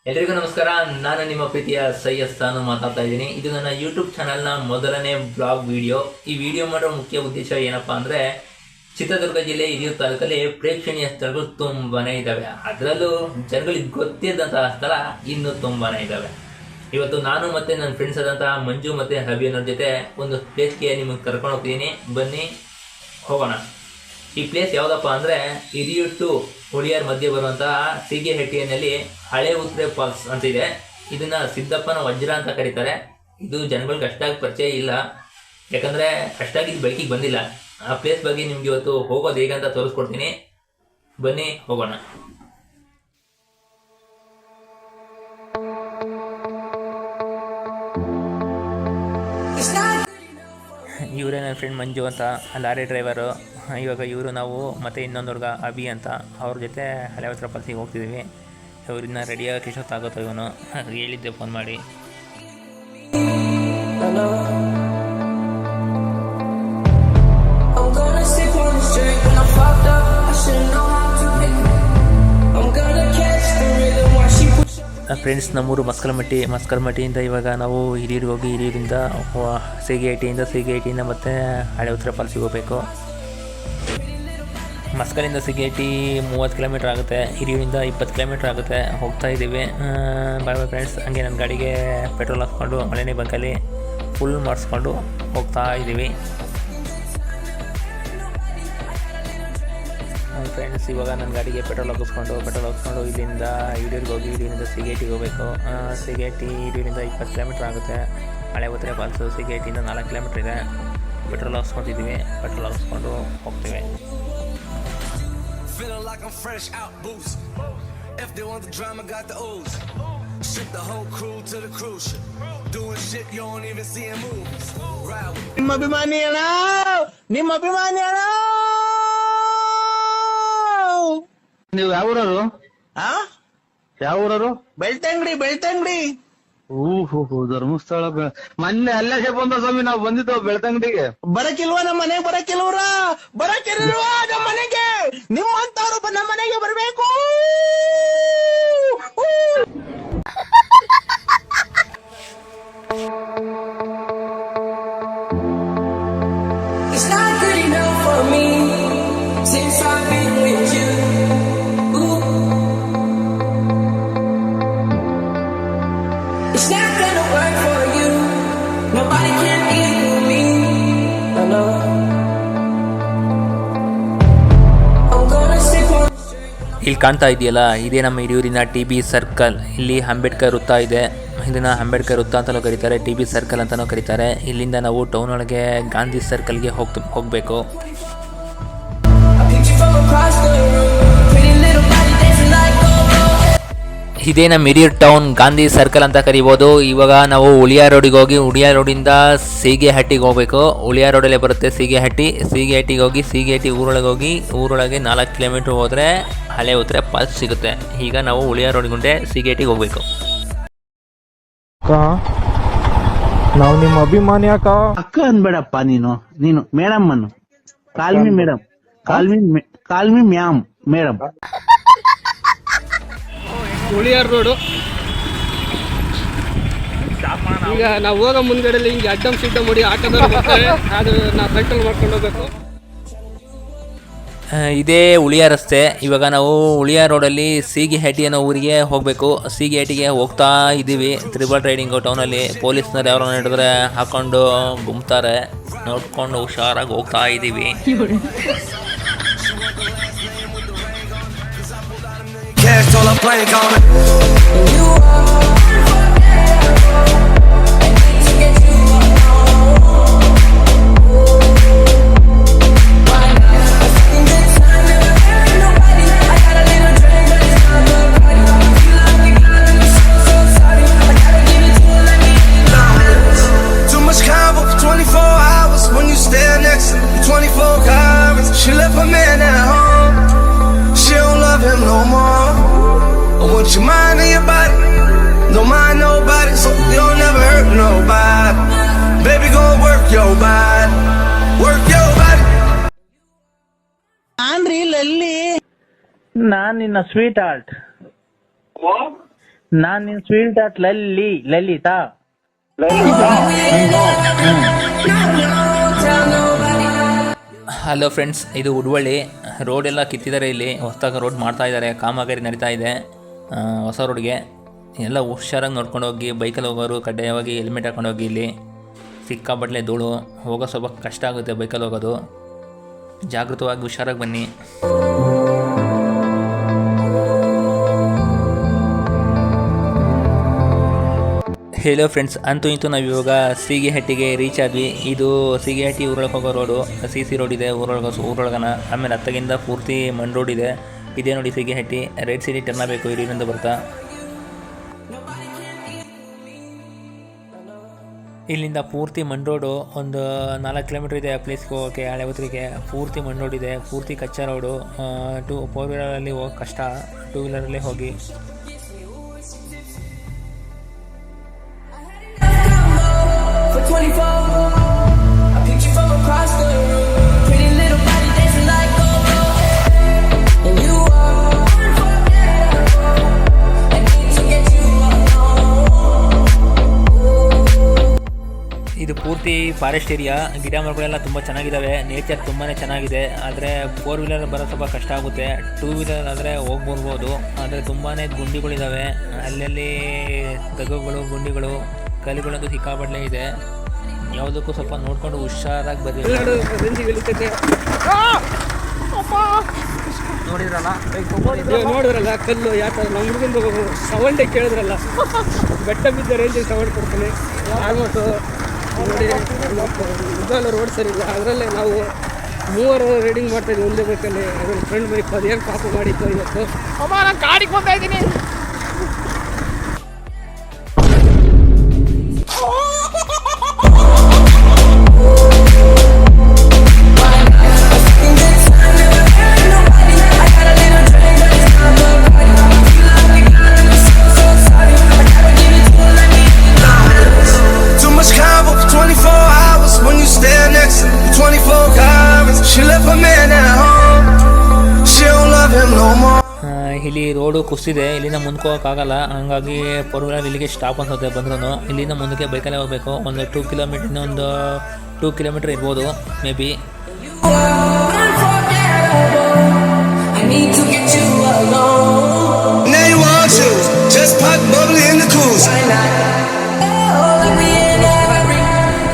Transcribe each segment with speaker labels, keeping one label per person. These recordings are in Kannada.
Speaker 1: ಎಲ್ರಿಗೂ ನಮಸ್ಕಾರ. ನಾನು ನಿಮ್ಮ ಪ್ರೀತಿಯ ಸೈಯಸ್ತಾನು ಮಾತಾಡ್ತಾ ಇದ್ದೀನಿ. ಇದು ನನ್ನ ಯೂಟ್ಯೂಬ್ ಚಾನಲ್ನ ಮೊದಲನೇ ಬ್ಲಾಗ್ ವಿಡಿಯೋ. ಈ ವಿಡಿಯೋ ಮಾಡೋ ಮುಖ್ಯ ಉದ್ದೇಶ ಏನಪ್ಪಾ ಅಂದ್ರೆ, ಚಿತ್ರದುರ್ಗ ಜಿಲ್ಲೆ ಹಿರಿಯೂರು ತಾಲೂಕಲ್ಲಿ ಪ್ರೇಕ್ಷಣೀಯ ಸ್ಥಳಗಳು ತುಂಬಾನೇ ಇದ್ದಾವೆ. ಅದರಲ್ಲೂ ಜನಗಳಿಗೆ ಗೊತ್ತಿದ್ದಂತಹ ಸ್ಥಳ ಇನ್ನೂ ತುಂಬಾನೇ ಇದ್ದಾವೆ. ಇವತ್ತು ನಾನು ಮತ್ತೆ ನನ್ನ ಫ್ರೆಂಡ್ಸ್ ಆದಂತಹ ಮಂಜು ಮತ್ತೆ ಹಬಿ ಅನ್ನೋರ ಜೊತೆ ಒಂದು ಪ್ಲೇಸ್ಗೆ ನಿಮಗೆ ಕರ್ಕೊಂಡು ಹೋಗ್ತಿದ್ದೀನಿ. ಬನ್ನಿ ಹೋಗೋಣ. ಈ ಪ್ಲೇಸ್ ಯಾವುದಪ್ಪ ಅಂದರೆ ಹಿರಿಯೂರು ಟು ಹುಳಿಯಾರ್ ಮಧ್ಯೆ ಬರುವಂತಹ ಸೀಗೆಹಟ್ಟಿಯಲ್ಲಿ ಹಳೆ ಉತ್ರೆ ಫಾಲ್ಸ್ ಅಂತ ಇದೆ. ಇದನ್ನ ಸಿದ್ದಪ್ಪನ ವಜ್ರ ಅಂತ ಕರೀತಾರೆ. ಇದು ಜನಗಳಿಗೆ ಅಷ್ಟಾಗಿ ಪರಿಚಯ ಇಲ್ಲ, ಯಾಕಂದರೆ ಅಷ್ಟಾಗಿ ಬೆಳಕಿಗೆ ಬಂದಿಲ್ಲ. ಆ ಪ್ಲೇಸ್ ಬಗ್ಗೆ ನಿಮ್ಗೆ ಇವತ್ತು ಹೋಗೋದು ಹೇಗೆ ಅಂತ ತೋರಿಸ್ಕೊಡ್ತೀನಿ. ಬನ್ನಿ ಹೋಗೋಣ. ಇವರೇ ನನ್ನ ಫ್ರೆಂಡ್ ಮಂಜು ಅಂತ, ಲಾರಿ ಡ್ರೈವರು. ಇವಾಗ ಇವರು ನಾವು ಮತ್ತು ಇನ್ನೊಂದು ಹುಡುಗ ಅಭಿ ಅಂತ, ಅವ್ರ ಜೊತೆ ಹಳೆ ಹತ್ರ ಫಾಲ್ಸಿಗೆ ಹೋಗ್ತಿದ್ದೀವಿ. ಇವ್ರನ್ನ ರೆಡಿಯಾಗಿ ಎಷ್ಟೊತ್ತಾಗುತ್ತೋ ಇವನು ಹೇಳಿದ್ದೆ ಫೋನ್ ಮಾಡಿ. ಫ್ರೆಂಡ್ಸ್, ನಮ್ಮೂರು ಮಸ್ಕಲ್ಮಟ್ಟಿಯಿಂದ ಇವಾಗ ನಾವು ಹಿರಿಯೂರಿಗೆ ಹೋಗಿ ಹಿರಿಯೂರಿಂದ ಸೀಗೆಹಟ್ಟಿಯಿಂದ ಮತ್ತು ಹಳೆ ಉತ್ತರ ಫಾಲ್ಸಿಗೆ ಹೋಗಬೇಕು. ಮಸ್ಕಲಿಂದ ಸೀಗೆಹಟ್ಟಿ 30 ಕಿಲೋಮೀಟ್ರ್ ಆಗುತ್ತೆ, ಹಿರಿಯೂರಿಂದ 20 ಕಿಲೋಮೀಟ್ರ್ ಆಗುತ್ತೆ. ಹೋಗ್ತಾ ಇದ್ದೀವಿ. Bye friends. ಹಂಗೆ ನನ್ನ ಗಾಡಿಗೆ ಪೆಟ್ರೋಲ್ ಹಾಕ್ಕೊಂಡು ಮಳೆನೇ ಬಂಕಲ್ಲಿ ಫುಲ್ ಮಾಡಿಸ್ಕೊಂಡು ಹೋಗ್ತಾ ಇದ್ದೀವಿ. ಫ್ರೆಂಡ್ಸ್, ಇವಾಗ ನನ್ನ ಗಾಡಿಗೆ ಪೆಟ್ರೋಲ್ ಹಾಕಿಸ್ಕೊಂಡು ಇಲ್ಲಿಂದ ಹಿರಿಯೂರಿಗೆ ಹೋಗಿ ಹಿರಿಯೂರಿಂದ ಸೀಗೆಹಟ್ಟಿಗೆ ಹೋಗಬೇಕು. ಸೀಗೆಹಟ್ಟಿ ಹಿರಿಯೂರಿಂದ 20 ಕಿಲೋಮೀಟ್ರ್ ಆಗುತ್ತೆ. ಹಳೆ ಉತ್ರೆ ಫಾಲ್ಸು ಸೀಗೆಹಟ್ಟಿಯಿಂದ 4 ಕಿಲೋಮೀಟ್ರ್ ಇದೆ. ಪೆಟ್ರೋಲ್ ಹಾಕ್ಸ್ಕೊತಿದ್ದೀವಿ. ಪೆಟ್ರೋಲ್ ಹಾಕ್ಸ್ಕೊಂಡು ಹೋಗ್ತೀವಿ.
Speaker 2: Feeling like I'm fresh out boost. If they want the drama, got the ooze. Ship the whole crew to the cruise ship. Doing shit you don't even see in movies. Ride with
Speaker 3: ನಿಮ್ಮ ಅಭಿಮಾನಿ ಅಣ್ಣ.
Speaker 4: ನೀವು ಯಾವ ಊರವರು? ಯಾವ ಊರವರು?
Speaker 3: ಬೆಳ್ತಂಗಡಿ.
Speaker 4: ಓಹೋ, ಧರ್ಮಸ್ಥಳ. ಮೊನ್ನೆ ಅಲ್ಲೇ ಬಂದ ಸ್ವಾಮಿ, ನಾವು ಬಂದಿದ್ದೋ ಬೆಳ್ತಂಗಡಿಗೆ.
Speaker 3: ಬರಕಿಲ್ವಾ ನಮ್ಮ ಮನೆಗೆ? ಬರಕಿಲ್ವಾ ನಮ್ಮ ಮನೆಗೆ? ನಿಮ್ಮಂತವ್ರು ನಮ್ಮ ಮನೆಗೆ ಬರಬೇಕು.
Speaker 1: ಇಲ್ಲಿ ಕಾಣ್ತಾ ಇದೆಯಲ್ಲ, ಇದೇ ನಮ್ಮ ಹಿರಿಯೂರಿನ TB ಸರ್ಕಲ್. ಇಲ್ಲಿ ಅಂಬೇಡ್ಕರ್ ವೃತ್ತ ಇದೆ. ಇದನ್ನು ಅಂಬೇಡ್ಕರ್ ವೃತ್ತ ಅಂತಲೂ ಕರೀತಾರೆ, TB ಸರ್ಕಲ್ ಅಂತಲೂ ಕರೀತಾರೆ. ಇಲ್ಲಿಂದ ನಾವು ಟೌನ್ ಒಳಗೆ ಗಾಂಧಿ ಸರ್ಕಲ್ಗೆ ಹೋಗಬೇಕು. ಇದೇ ನಮ್ಮ ಹಿರಿಯೂರು ಟೌನ್ ಗಾಂಧಿ ಸರ್ಕಲ್ ಅಂತ ಕರಿಬೋದು. ಇವಾಗ ನಾವು ಹುಳಿಯಾರ್ ರೋಡಿಗೆ ಹೋಗಿ ಹುಳಿಯಾರ್ ರೋಡಿಂದ ಸೀಗೆಹಟ್ಟಿಗೆ ಹೋಗಬೇಕು. ಹುಳಿಯಾರ್ ರೋಡಲ್ಲೇ ಬರುತ್ತೆ ಸೀಗೆಹಟ್ಟಿಗೆ ಹೋಗಿ ಸೀಗೆಹಟ್ಟಿ ಊರೊಳಗೆ 4 ಕಿಲೋಮೀಟ್ರ್ ಹೋದರೆ ಹಳೆ ಉತ್ರೆ ಫಾಲ್ಸ್ ಸಿಗುತ್ತೆ. ಈಗ ನಾವು ಹುಳಿಯಾರ್ ರೋಡ್ ಗುಂಡೆ ಸೀಗೆಹಟ್ಟಿಗೆ ಹೋಗಬೇಕು.
Speaker 4: ನಾವು ನಿಮ್ಮ ಅಭಿಮಾನಿ ಅಕ್ಕ.
Speaker 3: ಅಕ್ಕ ಅನ್ಬೇಡಪ್ಪ, ನೀನು ಮೇಡಮ್ ಅನ್ನು. Call me madam, call me ma'am madam.
Speaker 5: Huliyar road. ಈಗ ನಾವು ಹೋಗೋ ಮುಂದ್ಗಡೆಯಲ್ಲಿ ಹಿಂಗೆ ಅಡ್ಡಂ ಸಿಡ್ಡಂ ಮಾಡಿ ಆಟೋದವ್ರು ಬರ್ತಾರೆ, ಅದು ನಾವು ಕಂಟ್ರೋಲ್ ಮಾಡ್ಕೊಂಡು ಹೋಗ್ಬೇಕು.
Speaker 1: ಇದೇ ಹುಳಿಯಾರ್ ರಸ್ತೆ. ಇವಾಗ ನಾವು ಹುಳಿಯಾರ್ ರೋಡಲ್ಲಿ ಸೀಗೆಹಟ್ಟಿ ಅನ್ನೋ ಊರಿಗೆ ಹೋಗಬೇಕು. ಸೀಗೆಹಟ್ಟಿಗೆ ಹೋಗ್ತಾ ಇದ್ದೀವಿ. ತ್ರಿಬಲ್ ರೈಡಿಂಗು ಟೌನಲ್ಲಿ. ಪೊಲೀಸ್ನವ್ರು ಯಾರು ನಡೆದ್ರೆ ಹಾಕೊಂಡು ಗುಮ್ತಾರೆ, ನೋಡ್ಕೊಂಡು ಹುಷಾರಾಗಿ ಹೋಗ್ತಾ ಇದ್ದೀವಿ.
Speaker 2: cash all I'm playing on it. Too much convo for 24 hours when you stare next to me. 24 hours. She left her man at home. She don't love him no more. I want your mind and your body. Don't mind nobody, so you don't never hurt nobody. Baby, go work your body. Work your body.
Speaker 3: ನಾನ್ ರೀ ಲಲ್ಲಿ.
Speaker 4: ನಾನ್ ನಿನ್ನ ಸ್ವೀಟ್ ಹಾರ್ಟ್.
Speaker 3: ನಾನ್ ನಿನ್ sweet heart Lalitha.
Speaker 1: Hello friends, ಇದು ಉಡ್ವಳ್ಳಿ. ರೋಡ್ ಎಲ್ಲ ಕಿತ್ತಿದ್ದಾರೆ. ಇಲ್ಲಿ ಹೊಸದಾಗಿ ರೋಡ್ ಮಾಡ್ತಾ ಇದ್ದಾರೆ, ಕಾಮಗಾರಿ ನಡೀತಾ ಇದೆ ಹೊಸ ರೋಡ್ಗೆ. ಎಲ್ಲ ಹುಷಾರಾಗಿ ನೋಡ್ಕೊಂಡು ಹೋಗಿ. ಬೈಕಲ್ಲಿ ಹೋಗೋರು ಕಡ್ಡಾಯವಾಗಿ ಹೆಲ್ಮೆಟ್ ಹಾಕೊಂಡು ಹೋಗಿ. ಇಲ್ಲಿ ಸಿಕ್ಕಾಪಟ್ಟಲೆ ಧೂಳು, ಹೋಗೋ ಸ್ವಲ್ಪ ಕಷ್ಟ ಆಗುತ್ತೆ ಬೈಕಲ್ಲಿ ಹೋಗೋದು. ಜಾಗೃತವಾಗಿ ಹುಷಾರಾಗಿ ಬನ್ನಿ. ಹೆಲೋ ಫ್ರೆಂಡ್ಸ್, ಅಂತೂ ಇಂತೂ ನಾವು ಇವಾಗ ಸೀಗೆಹಟ್ಟಿಗೆ ರೀಚ್ ಆದ್ವಿ. ಇದು ಸೀಗೆಹಟ್ಟಿ ಊರೊಳಗೆ ಹೋಗೋ ರೋಡು. ಸಿ ರೋಡ್ ಇದೆ ಊರೊಳಗನ. ಆಮೇಲೆ ಹತ್ತಗಿಂದ ಪೂರ್ತಿ ಮಣ್ ರೋಡ್ ಇದೆ. ಇದೇ ನೋಡಿ ಸೀಗೆಹಟ್ಟಿ. ರೈಟ್ ಸೈಡಿಗೆ ಟರ್ನ್ ಆಗಬೇಕು ಇಲ್ಲಿಂದ ಬರ್ತಾ. ಇಲ್ಲಿಂದ ಪೂರ್ತಿ ಮಣ್ ರೋಡು. ಒಂದು 4 ಕಿಲೋಮೀಟ್ರ್ ಇದೆ ಪ್ಲೇಸ್ಗೆ ಹೋಗೋಕ್ಕೆ, ಹಳೆವತ್ರಿಗೆ. ಪೂರ್ತಿ ಮಣ್ ರೋಡ್ ಇದೆ, ಪೂರ್ತಿ ಕಚ್ಚಾ ರೋಡು. 4 ವೀಲರಲ್ಲಿ ಹೋಗೋಕೆ ಕಷ್ಟ, 2 ವೀಲರಲ್ಲೇ ಹೋಗಿ.
Speaker 6: For 24, I picture from across the room. Pretty little body dancing like go-go. And you are unforgettable. I need to get you alone.
Speaker 1: ಇದು ಪೂರ್ತಿ ಫಾರೆಸ್ಟ್ ಏರಿಯಾ. ಗಿಡ ಮರಗಳೆಲ್ಲ ತುಂಬ ಚೆನ್ನಾಗಿದ್ದಾವೆ. ನೇಚರ್ ತುಂಬಾ ಚೆನ್ನಾಗಿದೆ. ಆದರೆ 4 ವೀಲರ್ ಬರೋ ಸ್ವಲ್ಪ ಕಷ್ಟ ಆಗುತ್ತೆ. 2 ವೀಲರ್ ಆದರೆ ಹೋಗ್ಬರ್ಬೋದು. ಆದರೆ ತುಂಬಾ ಗುಂಡಿಗಳಿದ್ದಾವೆ. ಅಲ್ಲಲ್ಲಿ ದಗಗಳು, ಗುಂಡಿಗಳು, ಕಲ್ಲುಗಳಂತೂ ಸಿಕ್ಕಾಪಟ್ಟಲೆ ಇದೆ. ಯಾವುದಕ್ಕೂ ಸ್ವಲ್ಪ ನೋಡ್ಕೊಂಡು ಹುಷಾರಾಗಿ ಬರ್ರಿ.
Speaker 5: ನೋಡಿದ್ರಲ್ಲ ಕಲ್ಲು ಯಾವ ಥರ ನಮ್ಮ ಹುಡುಗಂದು ಸೌಂಡೇ ಕೇಳಿದ್ರಲ್ಲ. ಬೆಟ್ಟ ಬಿದ್ದ ರೇಂಜಿಗೆ ಸೌಂಡ್ ಕೊಡ್ತಾನೆ. ಆಲ್ಮೋಸ್ಟು ನೋಡಿ, ಉದ್ದಾಲ ರೋಡ್ ಸರಿ ಇಲ್ಲ. ಅದರಲ್ಲೇ ನಾವು 3 ರೈಡಿಂಗ್ ಮಾಡ್ತಾಯಿದ್ವಿ ಒಂದೇ ಬೈಕಲ್ಲಿ. ಅದ್ರಲ್ಲಿ ಫ್ರೆಂಡ್ ಬೈಕ್ ಅದೇನು ಪಾಪ ಮಾಡಿತ್ತು ಇವತ್ತು. ನಾನು ಗಾಡಿಗೆ ಹೋಗ್ತಾ ಇದ್ದೀನಿ.
Speaker 2: Too much convo for 24 hours when you stand next to me. 24 carats. She left her man at home. She don't love him no more.
Speaker 1: ಇಲ್ಲಿ ರೋಡು ಕುಸಿದೆ. ಇಲ್ಲಿಂದ ಮುಂದಕ್ಕೆ ಹೋಗೋಕ್ಕಾಗಲ್ಲ. ಹಂಗಾಗಿ 4 ವೀಲರ್ ಇಲ್ಲಿಗೆ ಸ್ಟಾಪ್ ಅನ್ಸುತ್ತೆ ಬಂದ್ರೂ. ಇಲ್ಲಿಂದ ಮುಂದಕ್ಕೆ ಬೈಕಲ್ಲೇ ಹೋಗಬೇಕು. ಒಂದು 2 ಕಿಲೋಮೀಟ್ರ್, ಇನ್ನೊಂದು 2 ಕಿಲೋಮೀಟ್ರ್ ಇರ್ಬೋದು may be.
Speaker 6: I need to get you alone.
Speaker 2: Now you want you. Just pop bubbly in the cruiser.
Speaker 6: Why not? Oh, let me in every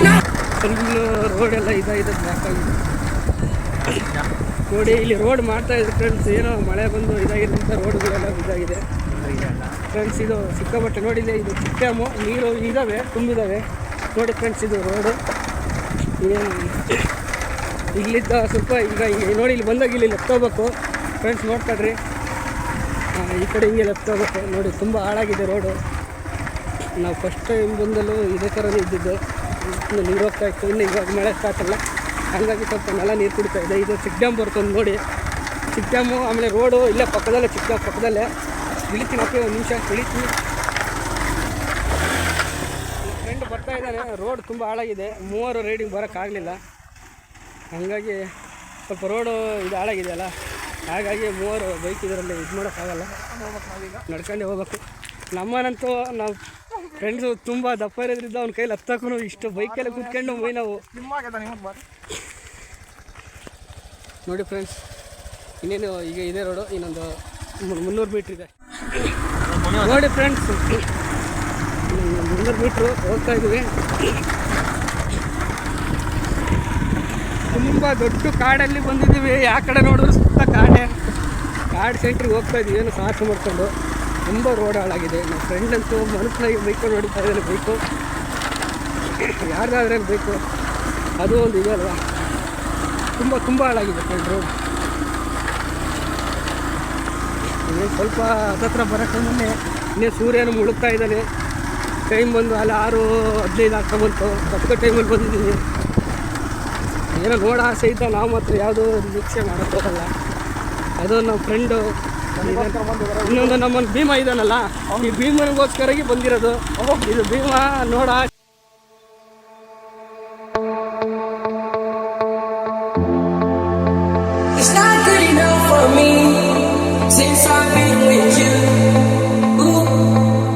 Speaker 6: night.
Speaker 5: Full ರೋಡೆಲ್ಲ ಇದಾಗಿದೆ, ಬ್ಲಾಕ್ ಆಗಿದೆ ನೋಡಿ. ಇಲ್ಲಿ ರೋಡ್ ಮಾಡ್ತಾ ಇದ್ರು ಫ್ರೆಂಡ್ಸ್. ಏನೋ ಮಳೆ ಬಂದು ಇದಾಗಿದ್ದರಿಂದ ರೋಡ್ಗಳೆಲ್ಲ ಇದಾಗಿದೆ ಫ್ರೆಂಡ್ಸ್. ಇದು ಸಿಕ್ಕಾಪಟ್ಟೆ ನೋಡಿದೆ. ಇದು ಚಿಕ್ಕ ಡ್ಯಾಮು. ನೀರು ಇದ್ದಾವೆ, ತುಂಬಿದ್ದಾವೆ ನೋಡಿ ಫ್ರೆಂಡ್ಸ್. ಇದು ರೋಡು ಏನು ಇಲ್ಲಿದ್ದ ಸ್ವಲ್ಪ ಈಗ ನೋಡಿ, ಇಲ್ಲಿ ಬಂದಾಗ ಇಲ್ಲಿ ಲೆಫ್ಟ್ ಹೋಗ್ಬೇಕು ಫ್ರೆಂಡ್ಸ್. ನೋಡ್ಕೊಳ್ರಿ, ಈ ಕಡೆ ಹಿಂಗೆ ಲೆಫ್ಟ್ ಹೋಗ್ಬೇಕು ನೋಡಿ. ತುಂಬ ಹಾಳಾಗಿದೆ ರೋಡು. ನಾವು ಫಸ್ಟ್ ಟೈಮ್ ಬಂದಲ್ಲೂ ಇದೇ ಥರನೇ ಇದ್ದಿದ್ದು. ನೀರು ಹೋಗ್ತಾ ಇತ್ತು. ಇನ್ನು ಇವಾಗ ಮಳೆ ಸ್ಟಾರ್ಟ್ ಅಲ್ಲ, ಹಾಗಾಗಿ ಸ್ವಲ್ಪ ನೆಲ ನೀರು ಕುಡಿತಾ ಇದೆ. ಇದು ಚಿಕ್ಕ ಡ್ಯಾಮ್ ಬರ್ತದೆ ನೋಡಿ, ಚಿಕ್ಕ ಡ್ಯಾಮು. ಆಮೇಲೆ ರೋಡು ಇಲ್ಲೇ ಪಕ್ಕದಲ್ಲೇ, ಚಿಕ್ಕ ಡ್ಯಾಮ್ ಪಕ್ಕದಲ್ಲೇ. ಇಳಿತೀನಿ, ಓಕೆ, 1 ನಿಮಿಷ ಇಳಿತೀನಿ. ಫ್ರೆಂಡ್ ಬರ್ತಾ ಇದ್ದಾನೆ. ರೋಡ್ ತುಂಬ ಹಾಳಾಗಿದೆ. 3 ರೈಡಿಂಗ್ ಬರೋಕ್ಕಾಗಲಿಲ್ಲ. ಹಾಗಾಗಿ ಸ್ವಲ್ಪ ರೋಡು ಇದು ಹಾಳಾಗಿದೆಯಲ್ಲ, ಹಾಗಾಗಿ 3 ಬೈಕ್ ಇದರಲ್ಲಿ ಇದು ಮಾಡೋಕ್ಕಾಗಲ್ಲ. ನಡ್ಕೊಂಡೇ ಹೋಗ್ಬೇಕು. ನಮ್ಮನಂತೂ ನಾವು ಫ್ರೆಂಡ್ಸು ತುಂಬ ದಪ್ಪ ಇರೋದ್ರಿಂದ ಅವ್ನ ಕೈಲಿ ಹತ್ತಕ್ಕೂ ಇಷ್ಟು ಬೈಕೆಲ್ಲ ಕೂತ್ಕೊಂಡು ಹೋಗಿ ನಾವು ನೋಡಿ ಫ್ರೆಂಡ್ಸ್. ಇನ್ನೇನು ಈಗ ಇದೇ ರೋಡು, ಇನ್ನೊಂದು 300 ಮೀಟ್ರ್ ಇದೆ ನೋಡಿ ಫ್ರೆಂಡ್ಸ್. 300 ಮೀಟ್ರು ಹೋಗ್ತಾ ಇದ್ದೀವಿ. ತುಂಬ ದೊಡ್ಡ ಕಾಡಲ್ಲಿ ಬಂದಿದ್ದೀವಿ. ಯಾವ ಕಡೆ ನೋಡಿದ್ರು ಸುತ್ತ ಕಾಡೆ. ಕಾಡು ಸೆಂಟ್ರಿಗೆ ಹೋಗ್ತಾ ಇದ್ದೀವಿ ಏನು ಸಾಹಸ ಮಾಡ್ಕೊಂಡು. ತುಂಬ ರೋಡ್ ಹಾಳಾಗಿದೆ. ನಮ್ಮ ಫ್ರೆಂಡ್ ಅಂತೂ ಮನಸ್ಸಿನಾಗಿ ಬೈಕು ನೋಡಿತಾ ಇದ್ದಾನೆ. ಬೈಕು ಯಾರ್ದಾದ್ರೆ ಬೇಕು, ಅದು ಒಂದು ಇದೆ ಅಲ್ವಾ. ತುಂಬ ಹಾಳಾಗಿದೆ ಫ್ರೆಂಡ್ ರೋಡ್. ಇನ್ನೇನು ಸ್ವಲ್ಪ ಹತ್ತತ್ರ ಬರೋಕ್ಕೆ ಮುನ್ನೆ ಇನ್ನೇ ಸೂರ್ಯನು ಮುಳುಗ್ತಾ ಇದ್ದಾನೆ. ಟೈಮ್ ಬಂದು ಅಲ್ಲಿ 6:15 ಆಗ್ತಾ ಬಂತು. ತಕ್ಕ ಟೈಮಲ್ಲಿ ಬಂದಿದ್ದೀವಿ. ಏನೋ ನೋಡೋ ಆಸೆ ಇದ್ದ ನಾವು ಮಾತ್ರ ಯಾವುದೋ ನಿರೀಕ್ಷೆ ಮಾಡೋಕ್ಕೋಗಲ್ಲ. ಅದು ನಮ್ಮ ಫ್ರೆಂಡು. ಇನ್ನೊಂದು ನಮ್ಮನ್ನು ಭೀಮ ಇದ್ದಾನಲ್ಲ, ಈ ಭೀಮನಿಗೋಸ್ಕರಾಗಿ ಬಂದಿರೋದು. ಇದು ಭೀಮ ನೋಡ.
Speaker 6: It's not good enough for me since I've been with you. Ooh.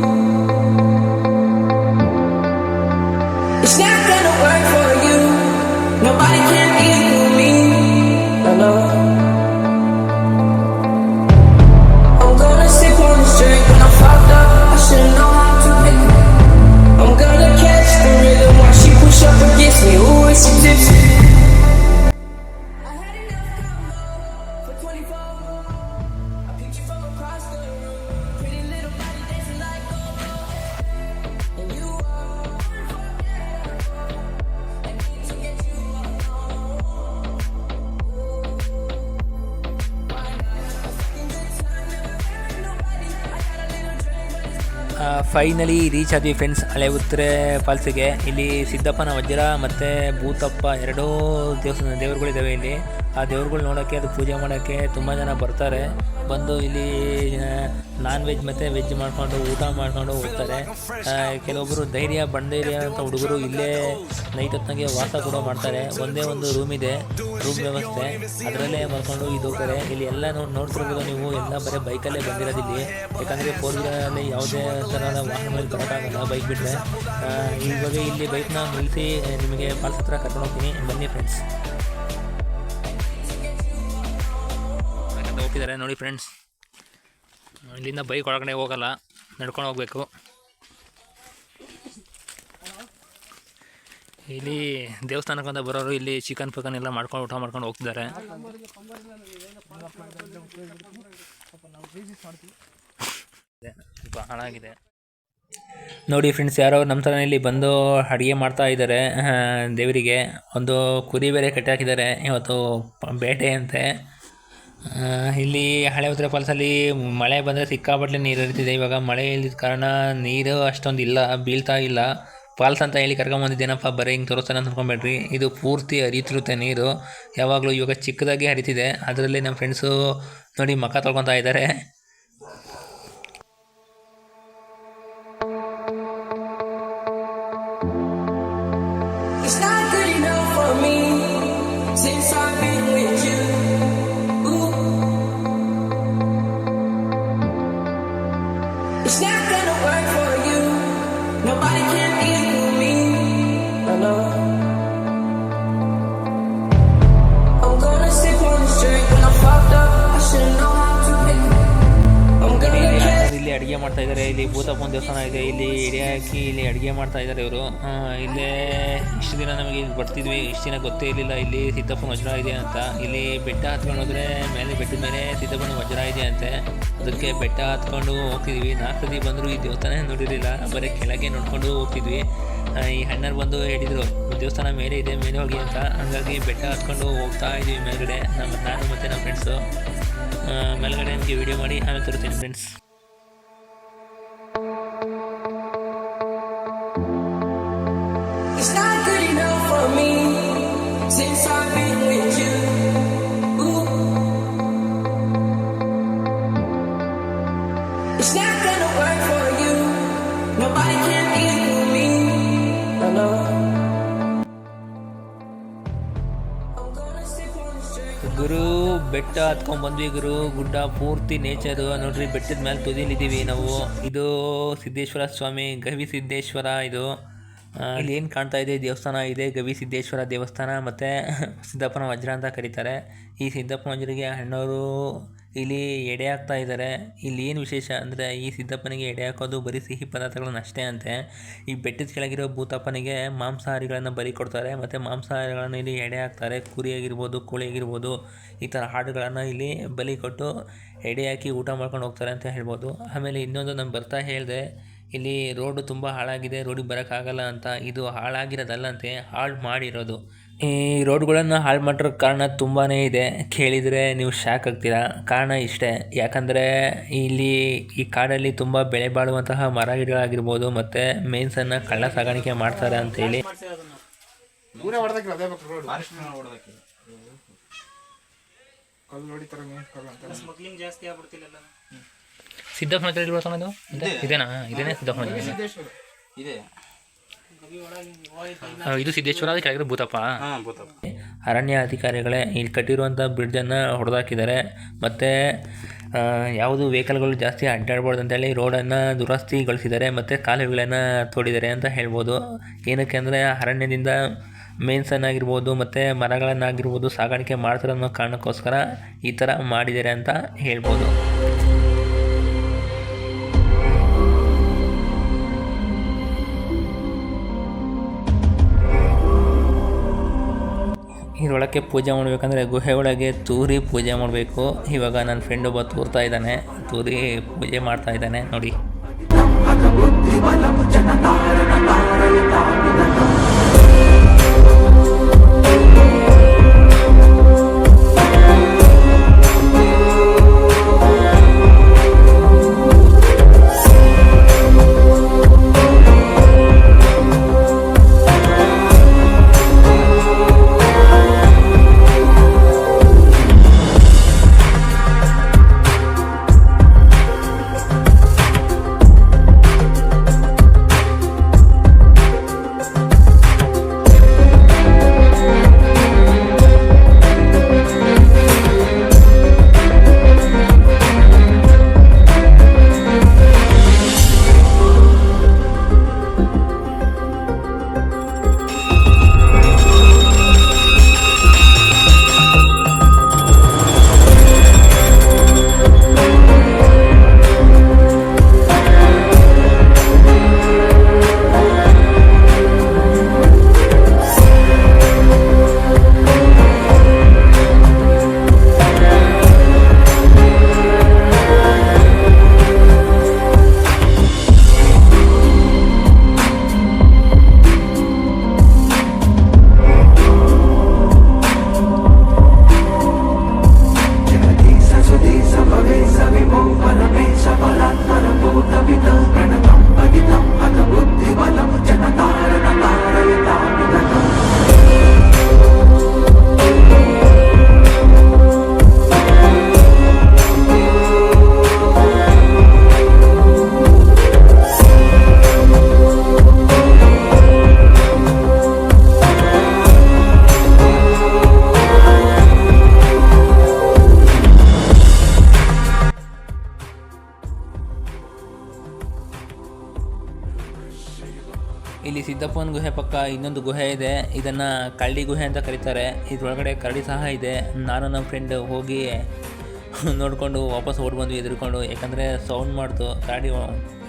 Speaker 1: Finally reach ಆದ್ವಿ ಫ್ರೆಂಡ್ಸ್ ಹಳೆ ಉತ್ತರೆ ಫಾಲ್ಸಿಗೆ. ಇಲ್ಲಿ ಸಿದ್ದಪ್ಪನ ವಜ್ರ ಮತ್ತು ಭೂತಪ್ಪ ಎರಡೂ ದೇವರುಗಳಿದ್ದಾವೆ ಇಲ್ಲಿ. ಆ ದೇವ್ರುಗಳು ನೋಡೋಕ್ಕೆ, ಅದು ಪೂಜೆ ಮಾಡೋಕ್ಕೆ ತುಂಬ ಜನ ಬರ್ತಾರೆ. ಬಂದು ಇಲ್ಲಿ ನಾನ್ ವೆಜ್ ಮತ್ತು ವೆಜ್ ಮಾಡಿಕೊಂಡು ಊಟ ಮಾಡಿಕೊಂಡು ಹೋಗ್ತಾರೆ. ಕೆಲವೊಬ್ಬರು ಬಂಡೈರ್ಯ ಅಂತ ಹುಡುಗರು ಇಲ್ಲೇ ನೈಟ್ ಹೊತ್ತಿನಾಗೆ ವಾಸ ಕೂಡ ಮಾಡ್ತಾರೆ. ಒಂದೇ ಒಂದು ರೂಮ್ ಇದೆ, ರೂಮ್ ವ್ಯವಸ್ಥೆ, ಅದರಲ್ಲೇ ಮಾಡ್ಕೊಂಡು ಇದು ಹೋಗ್ತಾರೆ. ಇಲ್ಲಿ ಎಲ್ಲ ನೋಡ್ತಿರ್ಬೋದು ನೀವು, ಎಲ್ಲ ಬರೀ ಬೈಕಲ್ಲೇ ಬಂದಿರೋದು ಇಲ್ಲಿ. ಯಾಕಂದರೆ 4 ವೀಲರಲ್ಲಿ ಯಾವುದೇ ಥರದ ವಾಹನಗಳಲ್ಲಿ ಬರೋಕ್ಕಾಗಲ್ಲ ಬೈಕ್ ಬಿಟ್ಟರೆ. ಇವಾಗ ಇಲ್ಲಿ ಬೈಕ್ನ ನಿಲ್ಲಿಸಿ ನಿಮಗೆ ಫಾಲ್ಸ್ ಹತ್ರ ಕರ್ಕೊಂಡು ಹೋಗ್ತೀನಿ, ಬನ್ನಿ ಫ್ರೆಂಡ್ಸ್. ಹೋಗ್ತಿದ್ದಾರೆ ನೋಡಿ ಫ್ರೆಂಡ್ಸ್. ಇಲ್ಲಿಂದ ಬೈಕ್ ಒಳಗಡೆ ಹೋಗಲ್ಲ, ನಡ್ಕೊಂಡು ಹೋಗಬೇಕು. ಇಲ್ಲಿ ದೇವಸ್ಥಾನಕ್ಕೆ ಅಂತ ಬರೋರು ಇಲ್ಲಿ ಚಿಕನ್ ಪಕನ್ ಎಲ್ಲ ಮಾಡ್ಕೊಂಡು ಊಟ ಮಾಡ್ಕೊಂಡು ಹೋಗ್ತಿದ್ದಾರೆ. ಹಾಳಾಗಿದೆ ನೋಡಿ ಫ್ರೆಂಡ್ಸ್. ಯಾರೋ ನಮ್ಮ ಥರ ಇಲ್ಲಿ ಬಂದು ಅಡುಗೆ ಮಾಡ್ತಾ ಇದ್ದಾರೆ ದೇವರಿಗೆ. ಒಂದು ಕುರಿ ಬೇರೆ ಕಟ್ಟಿ ಹಾಕಿದ್ದಾರೆ, ಇವತ್ತು ಬೇಟೆ ಅಂತೆ. ಇಲ್ಲಿ ಹಳೆ ಉತ್ತರೆ ಫಾಲ್ಸಲ್ಲಿ ಮಳೆ ಬಂದರೆ ಸಿಕ್ಕಾಪಟ್ಟೆ ನೀರು ಹರಿತಿದೆ. ಇವಾಗ ಮಳೆ ಇಲ್ಲದ ಕಾರಣ ನೀರು ಅಷ್ಟೊಂದು ಇಲ್ಲ, ಬೀಳ್ತಾ ಇಲ್ಲ. ಫಾಲ್ಸ್ ಅಂತ ಹೇಳಿ ಕರ್ಕೊಂಬಂದಿದ್ದೇನಪ್ಪ, ಬರೀ ಹಿಂಗೆ ತೋರಿಸ್ತಾನೆ ಅಂತ ಅಂದ್ಕೊಂಬೇಡ್ರಿ. ಇದು ಪೂರ್ತಿ ಹರಿತಿರುತ್ತೆ ನೀರು ಯಾವಾಗಲೂ. ಇವಾಗ ಚಿಕ್ಕದಾಗಿ ಹರಿತಿದೆ. ಅದರಲ್ಲಿ ನಮ್ಮ ಫ್ರೆಂಡ್ಸು ನೋಡಿ ಮಖ ತೊಳ್ಕೊತಾ ಇದ್ದಾರೆ.
Speaker 6: It's not good enough for me since I've been with you. Ooh. It's not gonna work for you. Nobody can equal me. I know. I'm gonna sip on the drink when I'm fucked up. I should've known how to pick it. I'm gonna catch.
Speaker 1: ಇಲ್ಲಿ ಅಡುಗೆ ಮಾಡ್ತಾ ಇದ್ದಾರೆ. ಇಲ್ಲಿ ಭೂತಪ್ಪನ ದೇವಸ್ಥಾನ ಇದೆ, ಇಲ್ಲಿ ಎಡೆ ಹಾಕಿ ಇಲ್ಲಿ ಅಡುಗೆ ಮಾಡ್ತಾ ಇದ್ದಾರೆ ಇವರು. ಇಲ್ಲೇ ಇಷ್ಟು ದಿನ ನಮಗೆ ಇಲ್ಲಿ ಬರ್ತಿದ್ವಿ, ಇಷ್ಟು ದಿನ ಗೊತ್ತೇ ಇರಲಿಲ್ಲ ಇಲ್ಲಿ ಸಿದ್ದಪ್ಪನ ವಜ್ರ ಇದೆ ಅಂತ. ಇಲ್ಲಿ ಬೆಟ್ಟ ಹತ್ಕೊಂಡು ಹೋದರೆ ಮೇಲೆ ಬೆಟ್ಟದ ಮೇಲೆ ಸಿದ್ದಪ್ಪನ ವಜ್ರ ಇದೆ ಅಂತೆ. ಅದಕ್ಕೆ ಬೆಟ್ಟ ಹತ್ಕೊಂಡು ಹೋಗ್ತಿದ್ವಿ. 4 ಸತಿ ಬಂದರೂ ಈ ದೇವಸ್ಥಾನ ನೋಡಿರಲಿಲ್ಲ, ಬರೀ ಕೆಳಗೆ ನೋಡ್ಕೊಂಡು ಹೋಗ್ತಿದ್ವಿ. ಈ ಅಣ್ಣರು ಬಂದು ಹೇಳಿದರು ದೇವಸ್ಥಾನ ಮೇಲೆ ಇದೆ, ಮೇಲೆ ಹೋಗಿ ಅಂತ. ಹಾಗಾಗಿ ಬೆಟ್ಟ ಹತ್ಕೊಂಡು ಹೋಗ್ತಾ ಇದ್ವಿ ಮೇಲ್ಗಡೆ. ನಾನು ಮತ್ತು ನಮ್ಮ ಫ್ರೆಂಡ್ಸು ಮೇಲ್ಗಡೆ ನಿಮಗೆ ವೀಡಿಯೋ ಮಾಡಿ ಆಮೇಲೆ ತೋರಿಸ್ತೀನಿ friends.
Speaker 6: It's not good enough for me since I've been with you. Ooh. It's not gonna work for you. Nobody can equal me. I know. I'm gonna sip on the drink.
Speaker 1: ಗುರು ಬೆಟ್ಟ ಹತ್ಕೊಂಡು ಬಂದ್ವಿ ಗುರು. ಗುಡ್ಡ ಪೂರ್ತಿ ನೇಚರು ನೋಡ್ರಿ. ಬೆಟ್ಟದ ಮೇಲೆ ತುದಿಲಿದ್ದೀವಿ ನಾವು. ಇದು ಸಿದ್ದೇಶ್ವರ ಸ್ವಾಮಿ, ಗವಿ ಸಿದ್ದೇಶ್ವರ. ಇದು ಇಲ್ಲಿ ಏನು ಕಾಣ್ತಾ ಇದೆ ದೇವಸ್ಥಾನ ಇದೆ, ಗವಿ ಸಿದ್ದೇಶ್ವರ ದೇವಸ್ಥಾನ. ಮತ್ತು ಸಿದ್ದಪ್ಪನ ವಜ್ರ ಅಂತ ಕರೀತಾರೆ. ಈ ಸಿದ್ದಪ್ಪನ ವಜ್ರಿಗೆ ಅಣ್ಣವರು ಇಲ್ಲಿ ಎಡೆ ಹಾಕ್ತಾ ಇದ್ದಾರೆ. ಇಲ್ಲಿ ಏನು ವಿಶೇಷ ಅಂದರೆ ಈ ಸಿದ್ದಪ್ಪನಿಗೆ ಎಡೆ ಹಾಕೋದು ಬರೀ ಸಿಹಿ ಪದಾರ್ಥಗಳನ್ನ ಅಷ್ಟೇ ಅಂತೆ. ಈ ಬೆಟ್ಟದ ಕೆಳಗಿರೋ ಭೂತಪ್ಪನಿಗೆ ಮಾಂಸಾಹಾರಿಗಳನ್ನು ಬಲಿ ಕೊಡ್ತಾರೆ, ಮತ್ತು ಮಾಂಸಾಹಾರಿಗಳನ್ನು ಇಲ್ಲಿ ಎಡೆ ಹಾಕ್ತಾರೆ. ಕುರಿ ಆಗಿರ್ಬೋದು, ಕೋಳಿ ಆಗಿರ್ಬೋದು, ಈ ಥರ ಹಾಡುಗಳನ್ನು ಇಲ್ಲಿ ಬಲಿ ಕೊಟ್ಟು ಎಡೆ ಹಾಕಿ ಊಟ ಮಾಡ್ಕೊಂಡು ಹೋಗ್ತಾರೆ ಅಂತ ಹೇಳ್ಬೋದು. ಆಮೇಲೆ ಇನ್ನೊಂದು ನಾನು ಬರ್ತಾ ಹೇಳಿದೆ, ಇಲ್ಲಿ ರೋಡು ತುಂಬ ಹಾಳಾಗಿದೆ, ರೋಡಿಗೆ ಬರೋಕ್ಕಾಗಲ್ಲ ಅಂತ. ಇದು ಹಾಳಾಗಿರೋದಲ್ಲಂತೆ, ಹಾಳು ಮಾಡಿರೋದು. ಈ ರೋಡ್ಗಳನ್ನು ಹಾಳು ಮಾಡಿರೋ ಕಾರಣ ತುಂಬಾ ಇದೆ. ಕೇಳಿದರೆ ನೀವು ಶಾಕ್ ಆಗ್ತೀರಾ. ಕಾರಣ ಇಷ್ಟೇ, ಯಾಕಂದರೆ ಇಲ್ಲಿ ಈ ಕಾಡಲ್ಲಿ ತುಂಬ ಬೆಳೆ ಬಾಳುವಂತಹ ಮರ ಗಿಡಗಳಾಗಿರ್ಬೋದು ಮತ್ತು ಮೇನ್ಸನ್ನು ಕಳ್ಳ ಸಾಗಾಣಿಕೆ ಮಾಡ್ತಾರೆ ಅಂತೇಳಿ. ಸಿದ್ದಪ್ಪನ ಹತ್ರ ಇಲ್ಲಿ ಬರ್ತಾನೆ ಇದೇನಾ? ಇದೇನೇ ಸಿದ್ದಪ್ಪನ ಇದೆ. ಇದು ಸಿದ್ದೇಶ್ವರ, ಅದು ಕೆಳಗಡೆ ಭೂತಪ್ಪ. ಅರಣ್ಯ ಅಧಿಕಾರಿಗಳೇ ಇಲ್ಲಿ ಕಟ್ಟಿರುವಂಥ ಬ್ರಿಡ್ಜನ್ನು ಹೊಡೆದಾಕಿದ್ದಾರೆ. ಮತ್ತು ಯಾವುದು ವೆಹಿಕಲ್ಗಳು ಜಾಸ್ತಿ ಅಡ್ಡಾಡ್ಬಾರ್ದು ಅಂತೇಳಿ ರೋಡನ್ನು ದುರಸ್ತಿಗೊಳಿಸಿದ್ದಾರೆ ಮತ್ತು ಕಾಲುವೆಗಳನ್ನು ತೋಡಿದ್ದಾರೆ ಅಂತ ಹೇಳ್ಬೋದು. ಏನಕ್ಕೆ ಅಂದರೆ ಅರಣ್ಯದಿಂದ ಮೇನ್ಸನ್ನಾಗಿರ್ಬೋದು ಮತ್ತು ಮರಗಳನ್ನಾಗಿರ್ಬೋದು ಸಾಗಾಣಿಕೆ ಮಾಡ್ತಾರೆ ಅನ್ನೋ ಕಾರಣಕ್ಕೋಸ್ಕರ ಈ ಥರ ಮಾಡಿದ್ದಾರೆ ಅಂತ ಹೇಳ್ಬೋದು. ಇದರೊಳಕ್ಕೆ ಪೂಜೆ ಮಾಡಬೇಕಂದ್ರೆ ಗುಹೆ ಒಳಗೆ ತೂರಿ ಪೂಜೆ ಮಾಡಬೇಕು. ಇವಾಗ ನನ್ನ ಫ್ರೆಂಡ್ ಒಬ್ಬ ತೂರ್ತಾ ಇದ್ದಾನೆ, ತೂರಿ ಪೂಜೆ ಮಾಡ್ತಾ ಇದ್ದಾನೆ ನೋಡಿ. ಇಲ್ಲಿ ಸಿದ್ದಪ್ಪನ ಗುಹೆ ಪಕ್ಕ ಇನ್ನೊಂದು ಗುಹೆ ಇದೆ, ಇದನ್ನು ಕರಡಿ ಗುಹೆ ಅಂತ ಕರೀತಾರೆ. ಇದ್ರೊಳಗಡೆ ಕರಡಿ ಸಹ ಇದೆ. ನಾನು ನಮ್ಮ ಫ್ರೆಂಡ್ ಹೋಗಿ ನೋಡಿಕೊಂಡು ವಾಪಸ್ ಓಡಿ ಬಂದ್ವಿ ಎದುರ್ಕೊಂಡು, ಯಾಕಂದರೆ ಸೌಂಡ್ ಮಾಡ್ತು. ಕರಡಿ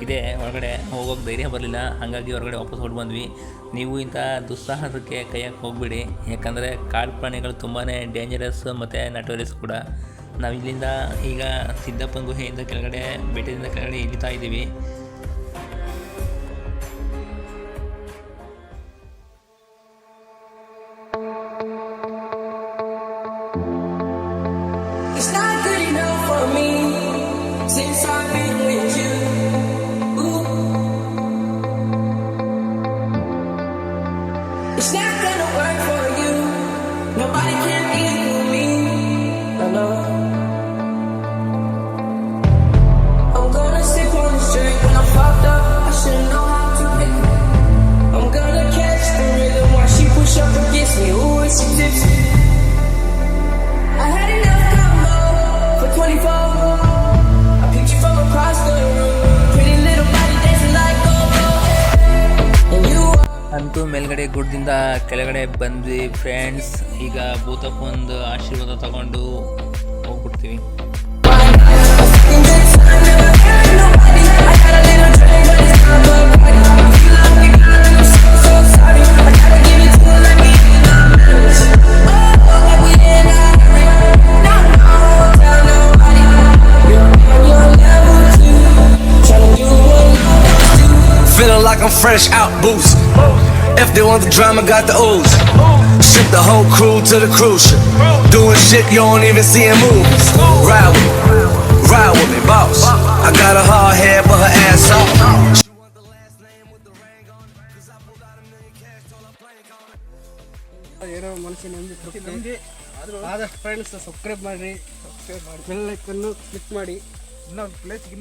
Speaker 1: ಇದೆ ಒಳಗಡೆ, ಹೋಗೋಕೆ ಧೈರ್ಯ ಬರಲಿಲ್ಲ, ಹಾಗಾಗಿ ಹೊರಗಡೆ ವಾಪಸ್ ಓಡಿ ಬಂದ್ವಿ. ನೀವು ಇಂಥ ದುಸ್ಸಾಹಸಕ್ಕೆ ಕೈಯಕ್ಕೆ ಹೋಗ್ಬಿಡಿ, ಯಾಕಂದರೆ ಕಾಡು ಪ್ರಾಣಿಗಳು ತುಂಬಾ ಡೇಂಜರಸ್ ಮತ್ತು ನಟೋರಿಯಸ್ ಕೂಡ. ನಾವು ಇಲ್ಲಿಂದ ಈಗ ಸಿದ್ದಪ್ಪನ ಗುಹೆಯಿಂದ ಕೆಳಗಡೆ, ಬೆಟ್ಟದಿಂದ ಕೆಳಗಡೆ ಇಳಿತಾ ಇದ್ದೀವಿ.
Speaker 6: It's not good enough for me since I've been with you. Ooh. It's not gonna work for you. Nobody can equal me. I know. I'm gonna sip on the drink when I'm fucked up. I should know how to pick it. I'm gonna catch the rhythm while she push up against me. Ooh, it's tipsy. I had enough combo for 24. I picked you from across the room. Pretty little body dancing like go-go. And you
Speaker 1: ಅಂತೂ ಮೇಲ್ಗಡೆ ಗುಡ್ಡದಿಂದ ಕೆಳಗಡೆ ಬಂದ್ವಿ ಫ್ರೆಂಡ್ಸ್. ಈಗ ಭೂತಪ್ಪಂದು ಆಶೀರ್ವಾದ ತಗೊಂಡು ಹೋಗ್ಬಿಡ್ತೀವಿ.
Speaker 2: Feeling like I'm fresh out boost. If they want the drama, got the ooze. Ship the whole crew to the cruise ship. Doing shit you don't even see in movies. Ride with me, boss. I got a hard head, but her ass off.
Speaker 5: ಏನೋ ಮನಸ್ಸಿನ ನಮಗೆ ಆದಷ್ಟು ಫ್ರೆಂಡ್ಸ್ ಸಬ್ಸ್ಕ್ರೈಬ್ ಮಾಡಿರಿ, ಬೆಲ್ ಐಕನ್ನು ಕ್ಲಿಕ್ ಮಾಡಿ. ಇನ್ನೊಂದು ಪ್ಲೇಸ್ಗೆ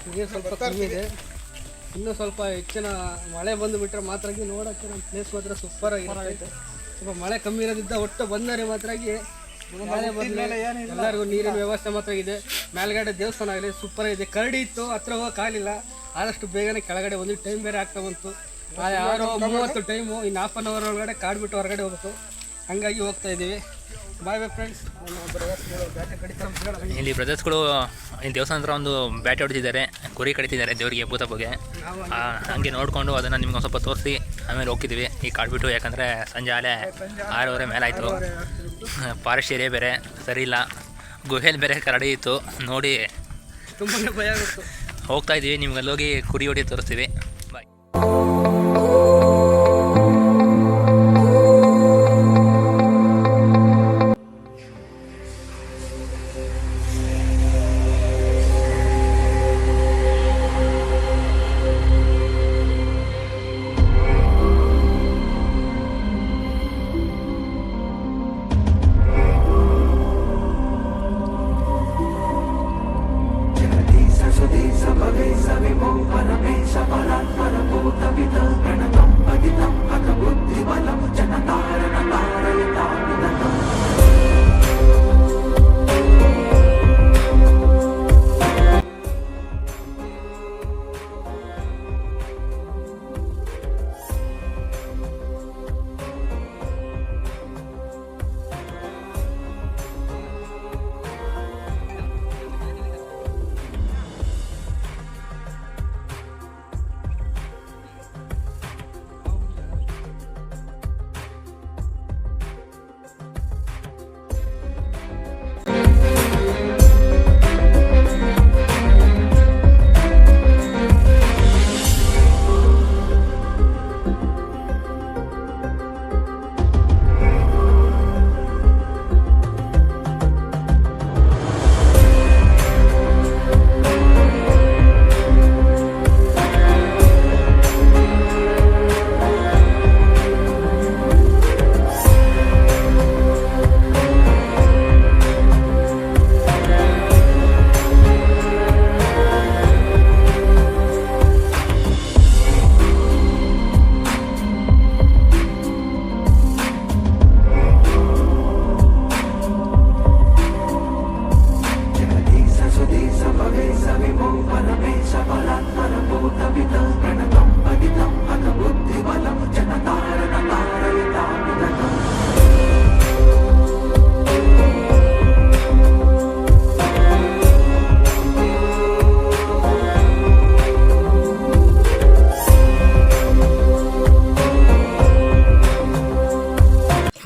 Speaker 5: ಇನ್ನೂ ಸ್ವಲ್ಪ ಕಮ್ಮಿ ಇದೆ, ಇನ್ನೂ ಸ್ವಲ್ಪ ಹೆಚ್ಚಿನ ಮಳೆ ಬಂದು ಬಿಟ್ಟರೆ ಮಾತ್ರ ನೋಡೋಕ್ಕೆ ನಮ್ಮ ಪ್ಲೇಸ್ ಮಾತ್ರ ಸೂಪರ್ ಆಗಿರುತ್ತೆ. ಸ್ವಲ್ಪ ಮಳೆ ಕಮ್ಮಿ ಇರೋದ್ರಿಂದ ಒಟ್ಟು ಬಂದರೆ ಮಾತ್ರ ಮಳೆ ಬಂದ ಎಲ್ಲರಿಗೂ ನೀರಿನ ವ್ಯವಸ್ಥೆ ಮಾತ್ರ ಇದೆ. ಮೇಲ್ಗಡೆ ದೇವಸ್ಥಾನ ಆಗಲಿ ಸೂಪರ್ ಇದೆ. ಕರಡಿ ಇತ್ತು, ಹತ್ರ ಹೋಗೋಕ್ಕಾಗಲಿಲ್ಲ, ಆದಷ್ಟು ಬೇಗನೆ ಕೆಳಗಡೆ ಒಂದು ಟೈಮ್ ಬೇರೆ ಆಗ್ತಾ ಬಂತು. 6:30 ಟೈಮು, ಇನ್ನು ಹಾಫ್ ಆನ್ ಅವರ್ ಒಳಗಡೆ ಕಾಡ್ಬಿಟ್ಟು ಹೊರಗಡೆ ಹೋಗ್ಬೇಕು, ಹಾಗಾಗಿ ಹೋಗ್ತಾ ಇದ್ದೀವಿ. ಬಾಯ್ ಬಾಯ್ ಫ್ರೆಂಡ್ಸ್.
Speaker 1: ಇಲ್ಲಿ ಬ್ರದರ್ಸ್ಗಳು ಇಲ್ಲಿ ದೇವಸ್ಥಾನ ಹತ್ರ ಒಂದು ಬ್ಯಾಟೆ ಹೊಡೆದಿದ್ದಾರೆ, ಕುರಿ ಕಡಿತಿದ್ದಾರೆ ದೇವರಿಗೆ, ಭೂತಪ್ಪಗೆ. ಹಾಗೆ ನೋಡಿಕೊಂಡು ಅದನ್ನು ನಿಮ್ಗೆ ಒಂದು ಸ್ವಲ್ಪ ತೋರಿಸಿ ಆಮೇಲೆ ಹೋಗ್ತಿದ್ದೀವಿ ಈ ಕಾಡ್ಬಿಟ್ಟು. ಯಾಕಂದರೆ ಸಂಜೆ 6:30 ಮೇಲೆ ಆಯಿತು. ಫಾರೆಸ್ಟ್ ಏರಿಯಾ ಬೇರೆ ಸರಿ ಇಲ್ಲ, ಗುಹೆಯಲ್ಲಿ ಬೇರೆ ಕರಡಿ ಇತ್ತು, ನೋಡಿ
Speaker 5: ತುಂಬಾ ಭಯ ಆಗುತ್ತೆ.
Speaker 1: ಹೋಗ್ತಾ ಇದ್ದೀವಿ. ನಿಮ್ಗೆ ಅಲ್ಲೋಗಿ ಕುರಿ ಹೊಡಿ ತೋರಿಸ್ತೀವಿ. ಬಾಯ್.
Speaker 2: Sa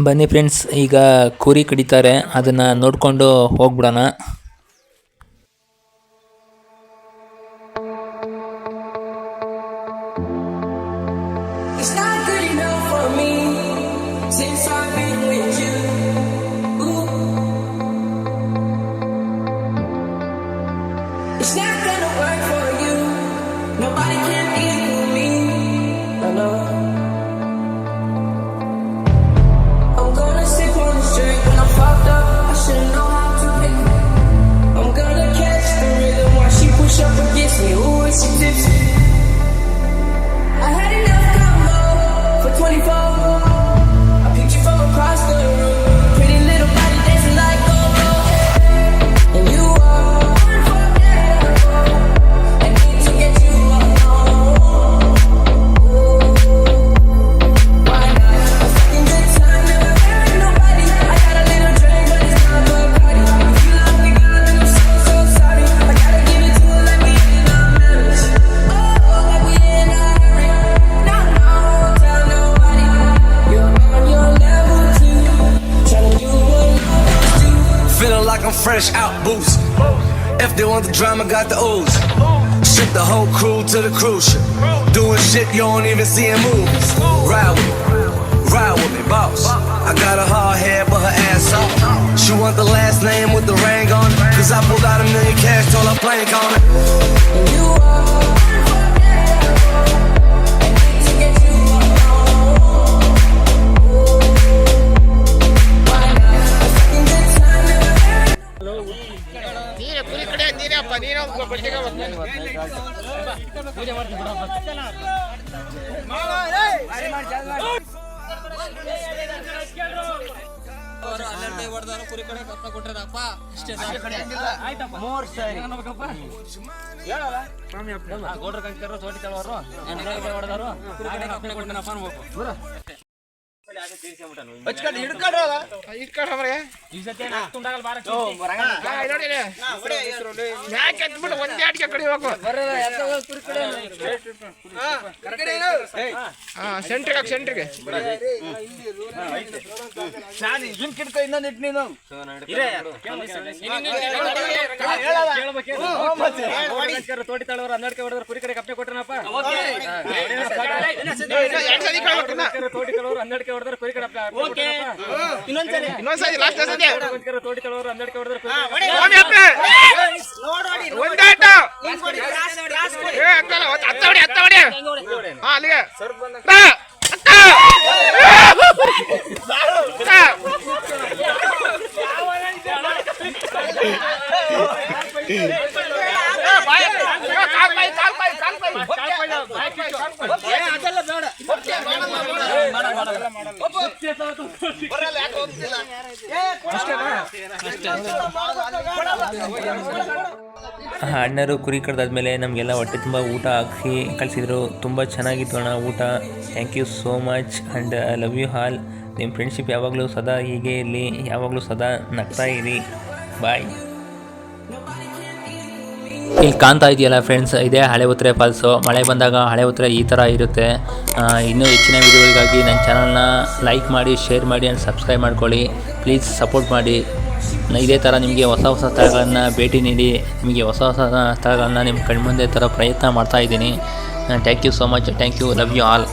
Speaker 1: ಬನ್ನಿ ಫ್ರೆಂಡ್ಸ್, ಈಗ ಕುರಿ ಕಡಿತಾರೆ, ಅದನ್ನು ನೋಡಿಕೊಂಡು ಹೋಗ್ಬಿಡೋಣ.
Speaker 6: It's not good enough for me since I've been with you. Ooh. It's not gonna work for you. Nobody can equal me. I know. I'm gonna stick on the string when I'm fucked up. I should've known how to pick it. I'm gonna catch the rhythm while she push up against me. Ooh, it's so tipsy. I had enough combo for 24. I picked you from across the room. Pretty little body dancing like go-go. And you are unforgettable. I need to get you alone. Why not? A fucking good time, never married nobody. I got a little drink, but it's not Bacardi. If you love me, girl, then I'm so, so sorry. I gotta give it to her like we in our marriage. Oh, like we in a hurry. No, no, tell nobody. You're on your level too. Tryna do what lovers do.
Speaker 2: Feeling like I'm fresh out boost. If they want the drama, got the ooze. Ship the whole crew to the cruise ship. Doing shit you don't even see in movies. Ride with me, boss. I got a hard head, but her ass off. She want the last name with the ring on it. Cause I pulled out $1 million cash, told her plank on it.
Speaker 6: And you are unforgettable. I need to get you alone. Why not? A fucking good time, never married.
Speaker 5: ಸೆಂಟ್ರಿಗೆ ತೋಟಿ ತಳವರು 12 ಹೊಡೆದ್ರೆ ಕುರಿ ಕಡೆ ಕಪ್ಪೆ ಕೊಟ್ಟನಪ್ಪ. ತೋಟಿ ತಳವರು 12 ಹೊಡೆದ್ರೆ ಕುರಿ ಕಡೆ ಇನ್ನೊಂದ್ಸರಿ ಲಾಸ್ಟ್ ತೋಟಿ ತಳವರು 12 ಹೊಡೆದ್ರೆ ಅಲ್ಲಿಗೆ
Speaker 1: ಅಣ್ಣರು ಕುರಿ ಕಡ್ದಾದ್ಮೇಲೆ ನಮಗೆಲ್ಲ ಹೊಟ್ಟೆ ತುಂಬ ಊಟ ಹಾಕಿ ಕಳಿಸಿದ್ರು. ತುಂಬ ಚೆನ್ನಾಗಿತ್ತು ಅಣ್ಣ ಊಟ. Thank you so much and I love you all. ನಿಮ್ಮ ಫ್ರೆಂಡ್ಶಿಪ್ ಯಾವಾಗಲೂ ಸದಾ ಹೀಗೆ ಇರಲಿ, ಯಾವಾಗಲೂ ಸದಾ ನಗ್ತಾ ಇರಿ. ಬಾಯ್. ಇಲ್ಲಿ ಕಾಣ್ತಾ ಇದೆಯಲ್ಲ ಫ್ರೆಂಡ್ಸ್, ಇದೇ ಹಳೆ ಉತ್ತರೆ ಫಾಲ್ಸು. ಮಳೆ ಬಂದಾಗ ಹಳೆ ಉತ್ತರೆ ಈ ಥರ ಇರುತ್ತೆ. ಇನ್ನೂ ಹೆಚ್ಚಿನ ವಿಡಿಯೋಗಳಿಗಾಗಿ ನನ್ನ ಚಾನಲ್ನ ಲೈಕ್ ಮಾಡಿ, ಶೇರ್ ಮಾಡಿ ಆ್ಯಂಡ್ ಸಬ್ಸ್ಕ್ರೈಬ್ ಮಾಡ್ಕೊಳ್ಳಿ. ಪ್ಲೀಸ್ ಸಪೋರ್ಟ್ ಮಾಡಿ. ಇದೇ ಥರ ನಿಮಗೆ ಹೊಸ ಹೊಸ ಸ್ಥಳಗಳನ್ನು ಭೇಟಿ ನೀಡಿ, ನಿಮಗೆ ಹೊಸ ಹೊಸ ಸ್ಥಳಗಳನ್ನು ನಿಮ್ಮ ಕಣ್ಮುಂದೆ ಥರ ಪ್ರಯತ್ನ ಮಾಡ್ತಾಯಿದ್ದೀನಿ. Thank you so much. Thank you. Love you all.